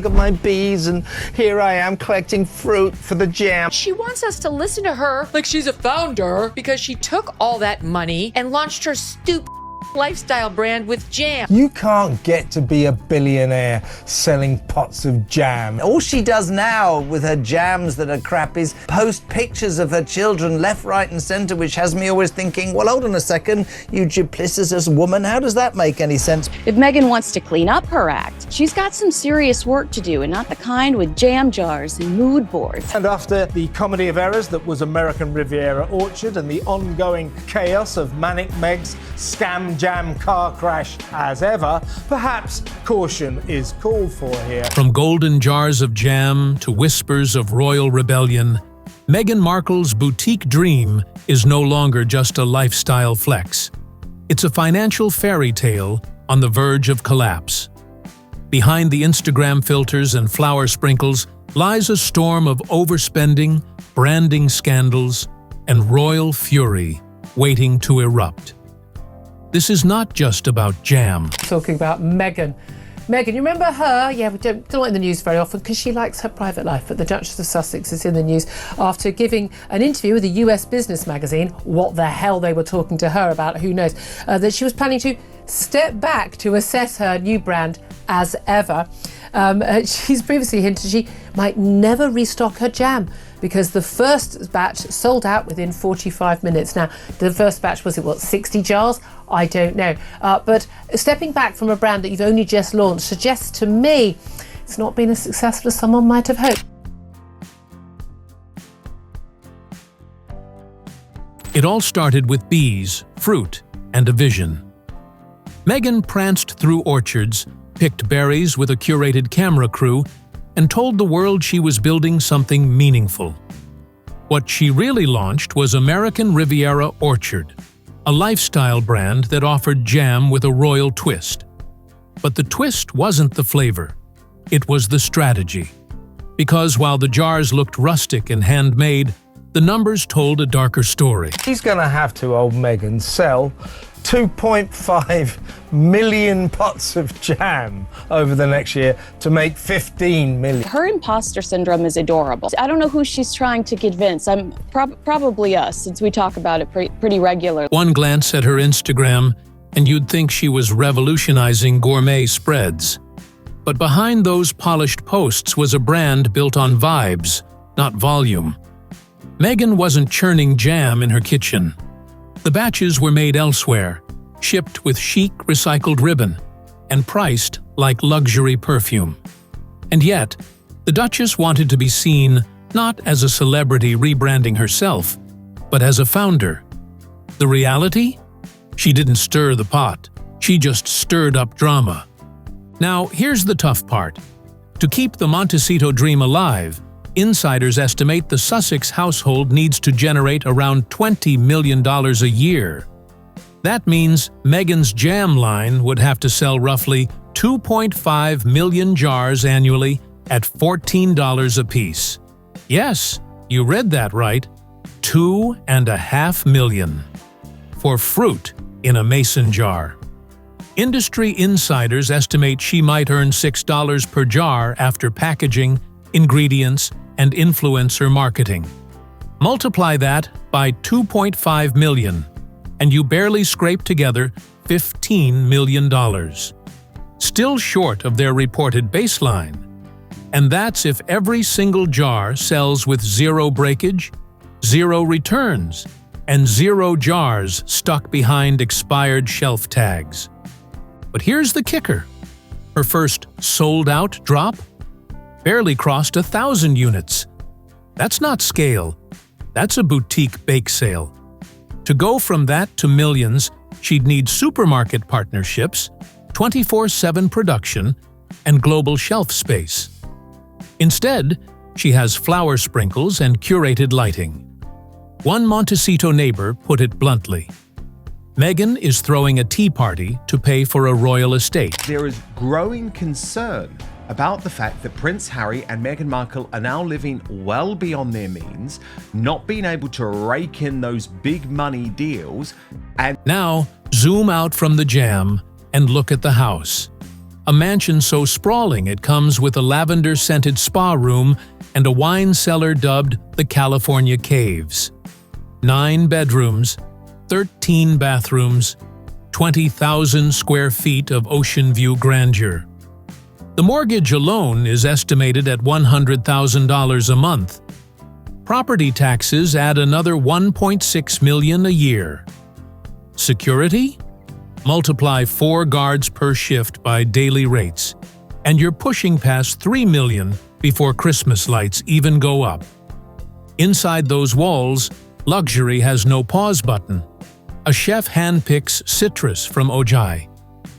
Of my bees, and here I am collecting fruit for the jam. She wants us to listen to her like she's a founder because she took all that money and launched her stupid lifestyle brand with jam. You can't get to be a billionaire selling pots of jam. All she does now with her jams that are crap is post pictures of her children left, right and centre, which has me always thinking, well, hold on a second, you duplicitous woman, how does that make any sense? If Meghan wants to clean up her act, she's got some serious work to do, and not the kind with jam jars and mood boards. And after the comedy of errors that was American Riviera Orchard and the ongoing chaos of Manic Meg's scam jam car crash as ever, perhaps caution is called for here. From golden jars of jam to whispers of royal rebellion, Meghan Markle's boutique dream is no longer just a lifestyle flex. It's a financial fairy tale on the verge of collapse. Behind the Instagram filters and flower sprinkles lies a storm of overspending, branding scandals, and royal fury waiting to erupt. This is not just about jam. Talking about Meghan. Meghan, you remember her? Yeah, we don't like the news very often because she likes her private life, but the Duchess of Sussex is in the news after giving an interview with a US business magazine. What the hell they were talking to her about, who knows, that she was planning to step back to assess her new brand as ever. She's previously hinted she might never restock her jam because the first batch sold out within 45 minutes. Now, the first batch was, 60 jars? I don't know. But stepping back from a brand that you've only just launched suggests to me it's not been as successful as someone might have hoped. It all started with bees, fruit, and a vision. Meghan pranced through orchards, picked berries with a curated camera crew, and told the world she was building something meaningful. What she really launched was American Riviera Orchard, a lifestyle brand that offered jam with a royal twist. But the twist wasn't the flavor, it was the strategy. Because while the jars looked rustic and handmade, the numbers told a darker story. She's going to have to, old Meghan, sell 2.5 million pots of jam over the next year to make 15 million. Her imposter syndrome is adorable. I don't know who she's trying to convince. I'm probably us, since we talk about it pretty regularly. One glance at her Instagram, and you'd think she was revolutionizing gourmet spreads. But behind those polished posts was a brand built on vibes, not volume. Meghan wasn't churning jam in her kitchen. The batches were made elsewhere, shipped with chic recycled ribbon, and priced like luxury perfume. And yet, the Duchess wanted to be seen not as a celebrity rebranding herself, but as a founder. The reality? She didn't stir the pot, she just stirred up drama. Now, here's the tough part. To keep the Montecito dream alive, insiders estimate the Sussex household needs to generate around $20 million a year. That means Meghan's jam line would have to sell roughly 2.5 million jars annually at $14 apiece. Yes, you read that right. 2.5 million. For fruit in a mason jar. Industry insiders estimate she might earn $6 per jar after packaging, ingredients, and influencer marketing. Multiply that by 2.5 million, and you barely scrape together $15 million. Still short of their reported baseline. And that's if every single jar sells with zero breakage, zero returns, and zero jars stuck behind expired shelf tags. But here's the kicker. Her first sold-out drop barely crossed 1,000 units. That's not scale. That's a boutique bake sale. To go from that to millions, she'd need supermarket partnerships, 24/7 production, and global shelf space. Instead, she has flower sprinkles and curated lighting. One Montecito neighbor put it bluntly. Meghan is throwing a tea party to pay for a royal estate. There is growing concern about the fact that Prince Harry and Meghan Markle are now living well beyond their means, not being able to rake in those big money deals, and now zoom out from the jam and look at the house. a mansion so sprawling it comes with a lavender-scented spa room and a wine cellar dubbed the California Caves. 9 bedrooms, 13 bathrooms, 20,000 square feet of ocean view grandeur. The mortgage alone is estimated at $100,000 a month. Property taxes add another $1.6 million a year. Security? Multiply 4 guards per shift by daily rates, and you're pushing past $3 million before Christmas lights even go up. Inside those walls, luxury has no pause button. A chef handpicks citrus from Ojai.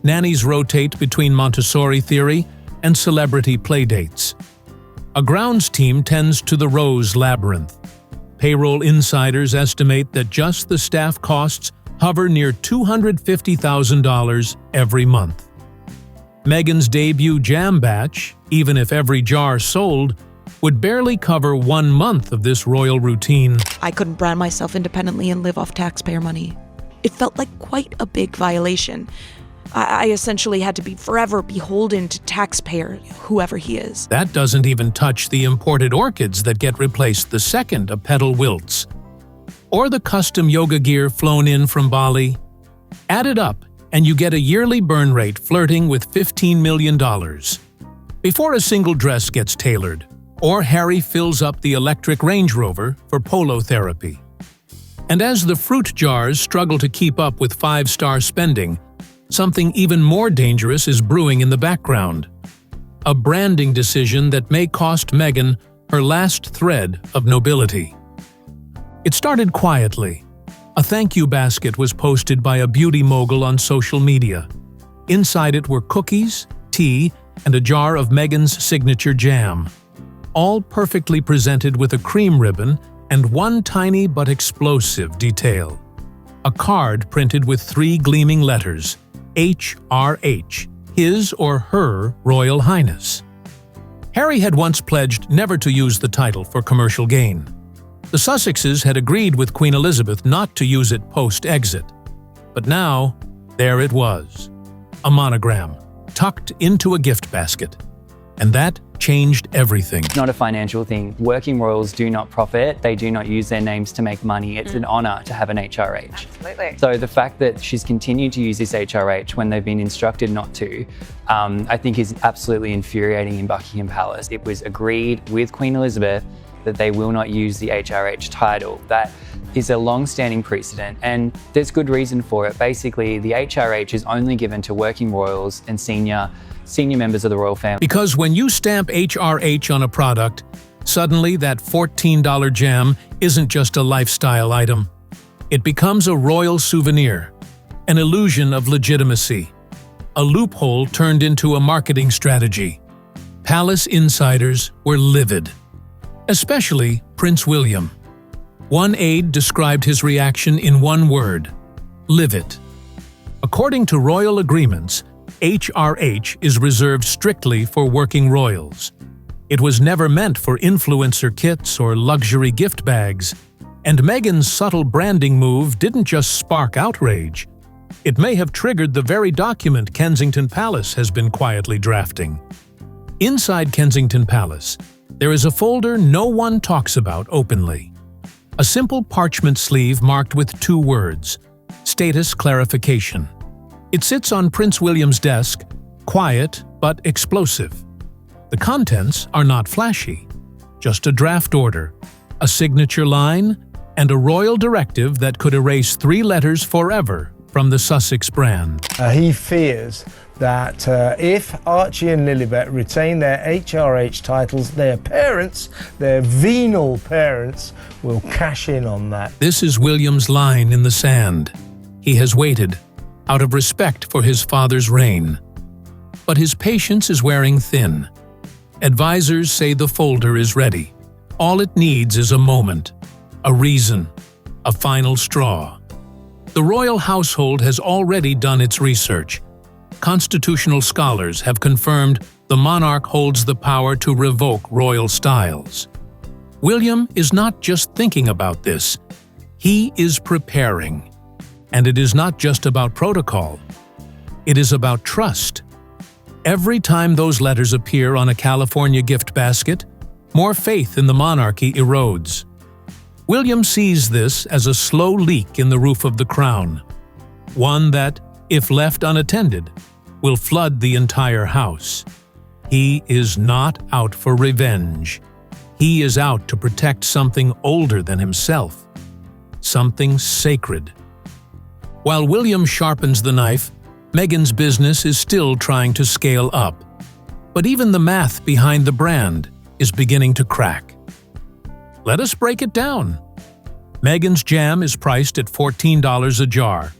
Nannies rotate between Montessori theory and celebrity playdates. A grounds team tends to the Rose Labyrinth. Payroll insiders estimate that just the staff costs hover near $250,000 every month. Meghan's debut jam batch, even if every jar sold, would barely cover 1 month of this royal routine. I couldn't brand myself independently and live off taxpayer money. It felt like quite a big violation. I essentially had to be forever beholden to taxpayer, whoever he is. That doesn't even touch the imported orchids that get replaced the second a petal wilts. Or the custom yoga gear flown in from Bali. Add it up, and you get a yearly burn rate flirting with $15 million. Before a single dress gets tailored, or Harry fills up the electric Range Rover for polo therapy. And as the fruit jars struggle to keep up with 5-star spending, something even more dangerous is brewing in the background. A branding decision that may cost Meghan her last thread of nobility. It started quietly. A thank you basket was posted by a beauty mogul on social media. Inside it were cookies, tea, and a jar of Meghan's signature jam. All perfectly presented with a cream ribbon and one tiny but explosive detail. A card printed with 3 gleaming letters, HRH, His or Her Royal Highness. Harry had once pledged never to use the title for commercial gain. The Sussexes had agreed with Queen Elizabeth not to use it post-exit. But now, there it was. A monogram, tucked into a gift basket. And that changed everything. It's not a financial thing. Working royals do not profit. They do not use their names to make money. It's an honor to have an HRH. Absolutely. So the fact that she's continued to use this HRH when they've been instructed not to, I think is absolutely infuriating in Buckingham Palace. It was agreed with Queen Elizabeth that they will not use the HRH title. That is a long-standing precedent, and there's good reason for it. Basically, the HRH is only given to working royals and senior members of the royal family. Because when you stamp HRH on a product, suddenly that $14 jam isn't just a lifestyle item. It becomes a royal souvenir, an illusion of legitimacy, a loophole turned into a marketing strategy. Palace insiders were livid, especially Prince William. One aide described his reaction in one word: livid. According to royal agreements, HRH is reserved strictly for working royals. It was never meant for influencer kits or luxury gift bags, and Meghan's subtle branding move didn't just spark outrage. It may have triggered the very document Kensington Palace has been quietly drafting. Inside Kensington Palace, there is a folder no one talks about openly. A simple parchment sleeve marked with 2 words: status clarification. It sits on Prince William's desk, quiet but explosive. The contents are not flashy, just a draft order, a signature line, and a royal directive that could erase 3 letters forever from the Sussex brand. He fears that if Archie and Lilibet retain their HRH titles, their parents, their venal parents, will cash in on that. This is William's line in the sand. He has waited, out of respect for his father's reign. But his patience is wearing thin. Advisors say the folder is ready. All it needs is a moment, a reason, a final straw. The royal household has already done its research. Constitutional scholars have confirmed the monarch holds the power to revoke royal styles. William is not just thinking about this, he is preparing. And it is not just about protocol, it is about trust. Every time those letters appear on a California gift basket, more faith in the monarchy erodes. William sees this as a slow leak in the roof of the crown, one that, if left unattended, will flood the entire house. He is not out for revenge. He is out to protect something older than himself, something sacred. While William sharpens the knife, Meghan's business is still trying to scale up. But even the math behind the brand is beginning to crack. Let us break it down. Meghan's jam is priced at $14 a jar.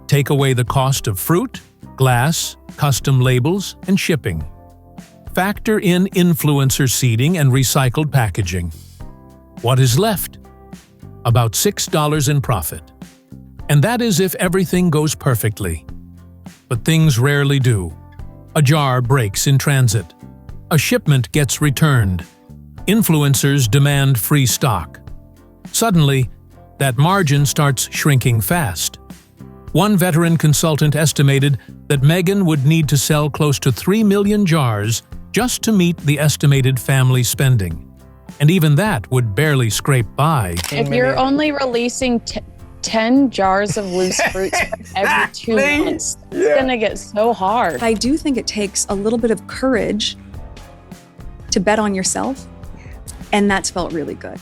Take away the cost of fruit, glass, custom labels, and shipping. Factor in influencer seeding and recycled packaging. What is left? About $6 in profit. And that is if everything goes perfectly. But things rarely do. A jar breaks in transit. A shipment gets returned. Influencers demand free stock. Suddenly, that margin starts shrinking fast. One veteran consultant estimated that Meghan would need to sell close to 3 million jars just to meet the estimated family spending. And even that would barely scrape by. If you're only releasing 10 jars of loose fruits every 2 months, it's gonna get so hard. I do think it takes a little bit of courage to bet on yourself, and that's felt really good.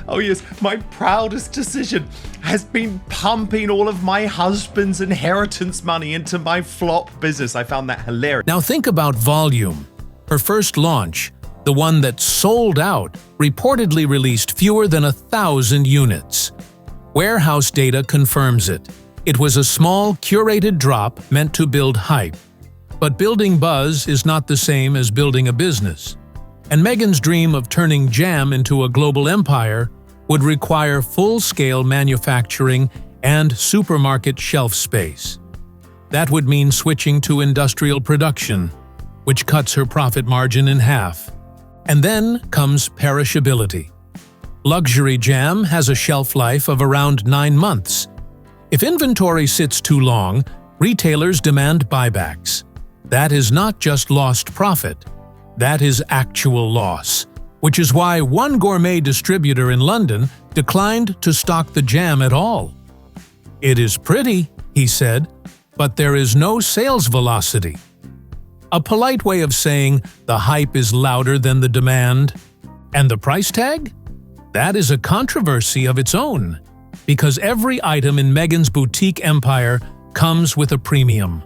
Oh yes, my proudest decision has been pumping all of my husband's inheritance money into my flop business. I found that hilarious. Now think about volume. Her first launch, the one that sold out, reportedly released fewer than 1,000 units. Warehouse data confirms it. It was a small, curated drop meant to build hype. But building buzz is not the same as building a business. And Meghan's dream of turning jam into a global empire would require full-scale manufacturing and supermarket shelf space. That would mean switching to industrial production, which cuts her profit margin in half. And then comes perishability. Luxury jam has a shelf life of around 9 months. If inventory sits too long, retailers demand buybacks. That is not just lost profit. That is actual loss, which is why one gourmet distributor in London declined to stock the jam at all. "It is pretty," he said, "but there is no sales velocity." A polite way of saying the hype is louder than the demand. And the price tag? That is a controversy of its own, because every item in Meghan's boutique empire comes with a premium.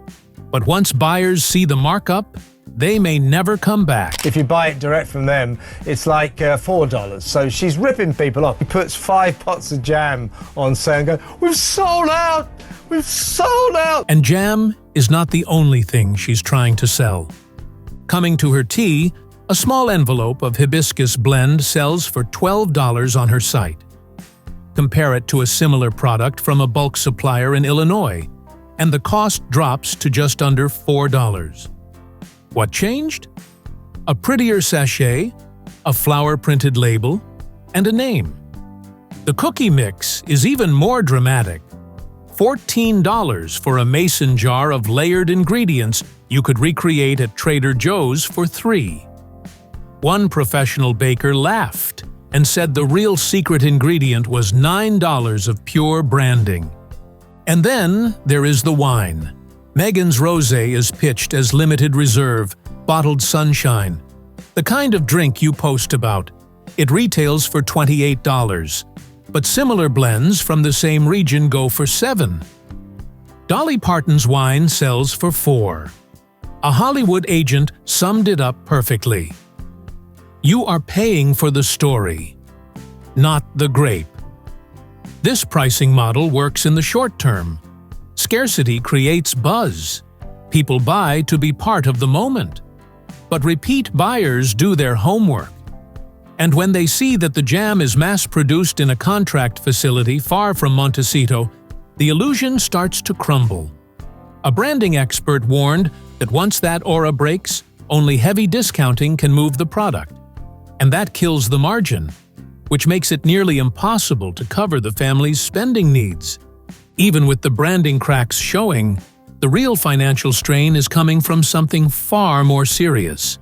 But once buyers see the markup, they may never come back. If you buy it direct from them, it's like $4. So she's ripping people off. She puts 5 pots of jam on sale and goes, "We've sold out! We've sold out!" And jam is not the only thing she's trying to sell. Coming to her tea, a small envelope of hibiscus blend sells for $12 on her site. Compare it to a similar product from a bulk supplier in Illinois, and the cost drops to just under $4. What changed? A prettier sachet, a flower-printed label, and a name. The cookie mix is even more dramatic. $14 for a mason jar of layered ingredients you could recreate at Trader Joe's for $3. One professional baker laughed and said the real secret ingredient was $9 of pure branding. And then there is the wine. Meghan's Rosé is pitched as limited reserve, bottled sunshine, the kind of drink you post about. It retails for $28, but similar blends from the same region go for $7. Dolly Parton's wine sells for $4. A Hollywood agent summed it up perfectly. You are paying for the story, not the grape. This pricing model works in the short term. Scarcity creates buzz. People buy to be part of the moment. But repeat buyers do their homework. And when they see that the jam is mass-produced in a contract facility far from Montecito, the illusion starts to crumble. A branding expert warned that once that aura breaks, only heavy discounting can move the product. And that kills the margin, which makes it nearly impossible to cover the family's spending needs. Even with the branding cracks showing, The real financial strain is coming from something far more serious.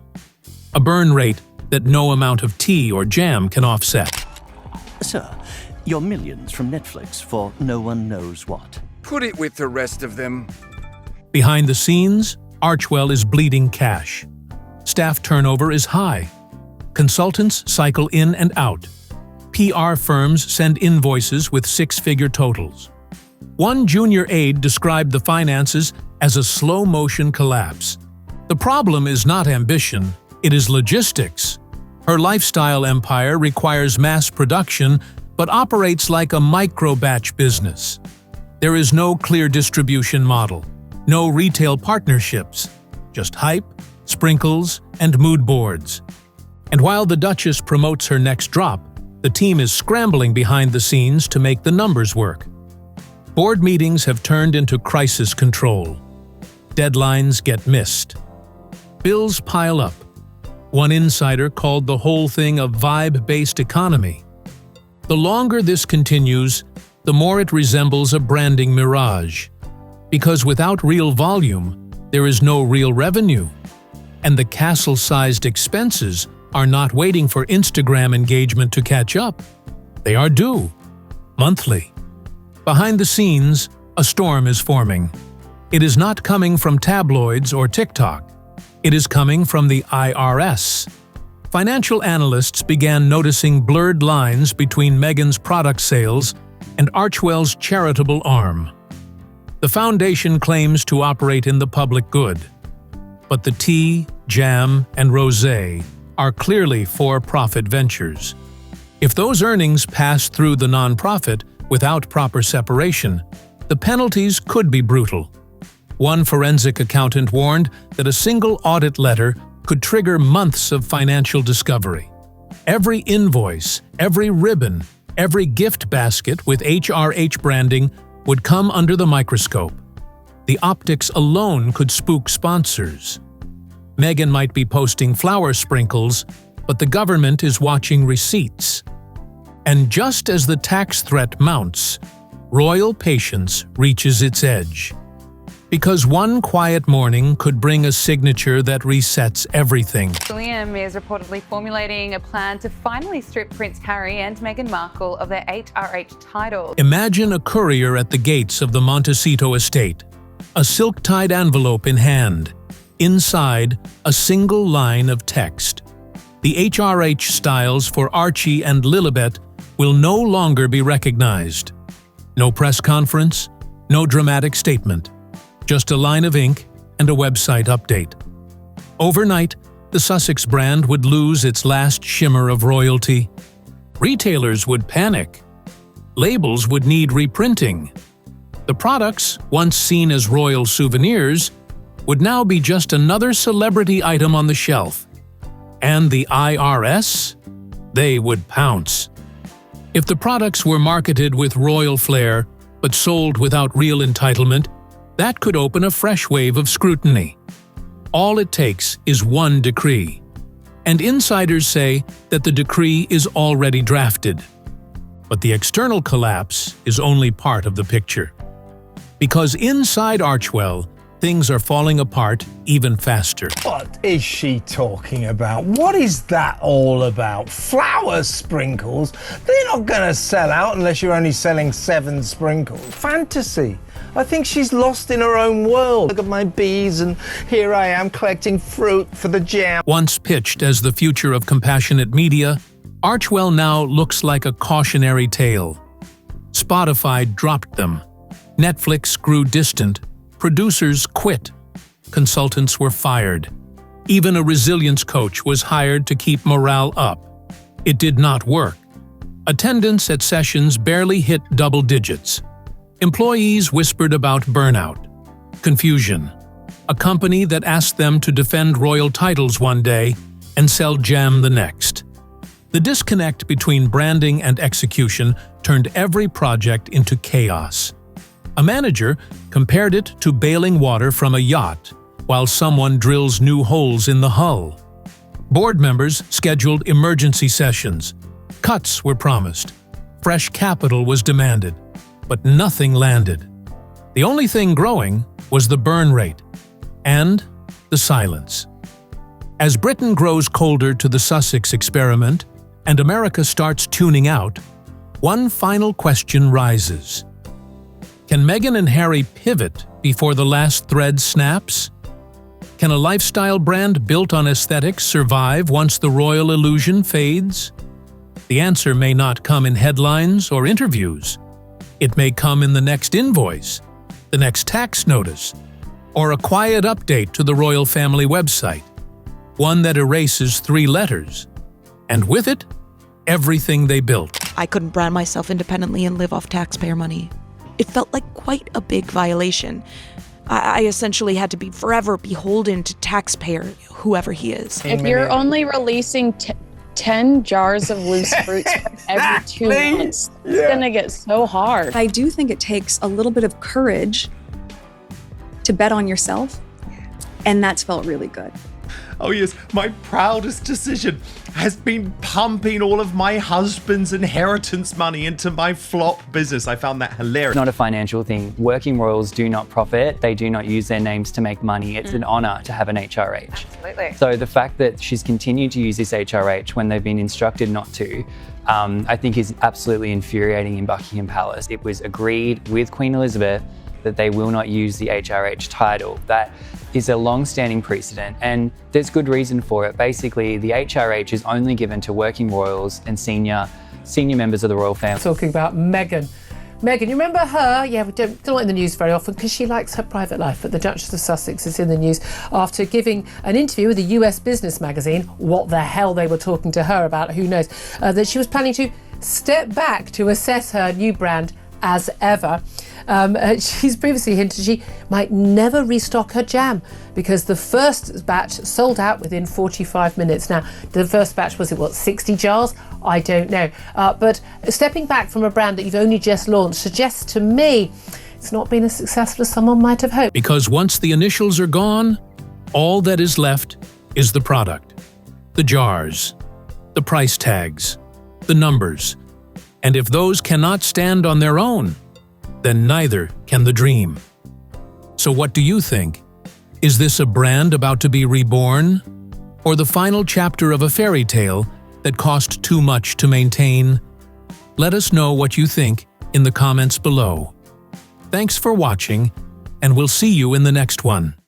A burn rate that no amount of tea or jam can offset. Sir, your millions from Netflix for no one knows what. Put it with the rest of them. Behind the scenes, Archwell is bleeding cash. Staff turnover is high. Consultants cycle in and out. PR firms send invoices with six-figure totals. One junior aide described the finances as a slow-motion collapse. The problem is not ambition, it is logistics. Her lifestyle empire requires mass production, but operates like a micro-batch business. There is no clear distribution model, no retail partnerships, just hype, sprinkles, and mood boards. And while the Duchess promotes her next drop, the team is scrambling behind the scenes to make the numbers work. Board meetings have turned into crisis control. Deadlines get missed. Bills pile up. One insider called the whole thing a vibe-based economy. The longer this continues, the more it resembles a branding mirage. Because without real volume, there is no real revenue. And the castle-sized expenses are not waiting for Instagram engagement to catch up. They are due, monthly. Behind the scenes, a storm is forming. It is not coming from tabloids or TikTok. It is coming from the IRS. Financial analysts began noticing blurred lines between Meghan's product sales and Archwell's charitable arm. The foundation claims to operate in the public good. But the tea, jam, and rosé are clearly for-profit ventures. If those earnings pass through the nonprofit without proper separation, the penalties could be brutal. One forensic accountant warned that a single audit letter could trigger months of financial discovery. Every invoice, every ribbon, every gift basket with HRH branding would come under the microscope. The optics alone could spook sponsors. Meghan might be posting flower sprinkles, but the government is watching receipts. And just as the tax threat mounts, royal patience reaches its edge. Because one quiet morning could bring a signature that resets everything. William is reportedly formulating a plan to finally strip Prince Harry and Meghan Markle of their HRH titles. Imagine a courier at the gates of the Montecito estate, a silk-tied envelope in hand. Inside, a single line of text. The HRH styles for Archie and Lilibet will no longer be recognized. No press conference, no dramatic statement. Just a line of ink and a website update. Overnight, the Sussex brand would lose its last shimmer of royalty. Retailers would panic. Labels would need reprinting. The products, once seen as royal souvenirs, would now be just another celebrity item on the shelf. And the IRS? They would pounce. If the products were marketed with royal flair, but sold without real entitlement, that could open a fresh wave of scrutiny. All it takes is one decree. And insiders say that the decree is already drafted. But the external collapse is only part of the picture. Because inside Archwell, things are falling apart even faster. What is she talking about? What is that all about? Flower sprinkles? They're not going to sell out unless you're only selling 7 sprinkles. Fantasy. I think she's lost in her own world. Look at my bees, and here I am collecting fruit for the jam. Once pitched as the future of compassionate media, Archwell now looks like a cautionary tale. Spotify dropped them. Netflix grew distant. Producers quit. Consultants were fired. Even a resilience coach was hired to keep morale up. It did not work. Attendance at sessions barely hit double digits. Employees whispered about burnout, confusion, a company that asked them to defend royal titles one day and sell jam the next. The disconnect between branding and execution turned every project into chaos. A manager compared it to bailing water from a yacht while someone drills new holes in the hull. Board members scheduled emergency sessions. Cuts were promised. Fresh capital was demanded. But nothing landed. The only thing growing was the burn rate and the silence. As Britain grows colder to the Sussex experiment and America starts tuning out, one final question rises. Can Meghan and Harry pivot before the last thread snaps? Can a lifestyle brand built on aesthetics survive once the royal illusion fades? The answer may not come in headlines or interviews. It may come in the next invoice, the next tax notice, or a quiet update to the royal family website, one that erases 3 letters, and with it, everything they built. I couldn't brand myself independently and live off taxpayer money. It felt like quite a big violation. I essentially had to be forever beholden to taxpayer, whoever he is. If you're only releasing 10 jars of loose fruits every 2 months, it's gonna get so hard. I do think it takes a little bit of courage to bet on yourself, and that's felt really good. Oh yes, my proudest decision has been pumping all of my husband's inheritance money into my flop business. I found that hilarious. It's not a financial thing. Working royals do not profit. They do not use their names to make money. It's an honor to have an HRH. Absolutely. So the fact that she's continued to use this HRH when they've been instructed not to, I think is absolutely infuriating in Buckingham Palace. It was agreed with Queen Elizabeth that they will not use the HRH title. That is a long-standing precedent, and there's good reason for it. Basically, the HRH is only given to working royals and senior members of the royal family. Talking about Meghan. Meghan, you remember her? Yeah, we don't like in the news very often because she likes her private life, but the Duchess of Sussex is in the news after giving an interview with a US business magazine. What the hell they were talking to her about, who knows, that she was planning to step back to assess her new brand as ever. She's previously hinted she might never restock her jam because the first batch sold out within 45 minutes. Now, the first batch was, 60 jars? I don't know. But stepping back from a brand that you've only just launched suggests to me it's not been as successful as someone might have hoped. Because once the initials are gone, all that is left is the product, the jars, the price tags, the numbers. And if those cannot stand on their own, then neither can the dream. So what do you think? Is this a brand about to be reborn? Or the final chapter of a fairy tale that cost too much to maintain? Let us know what you think in the comments below. Thanks for watching, and we'll see you in the next one.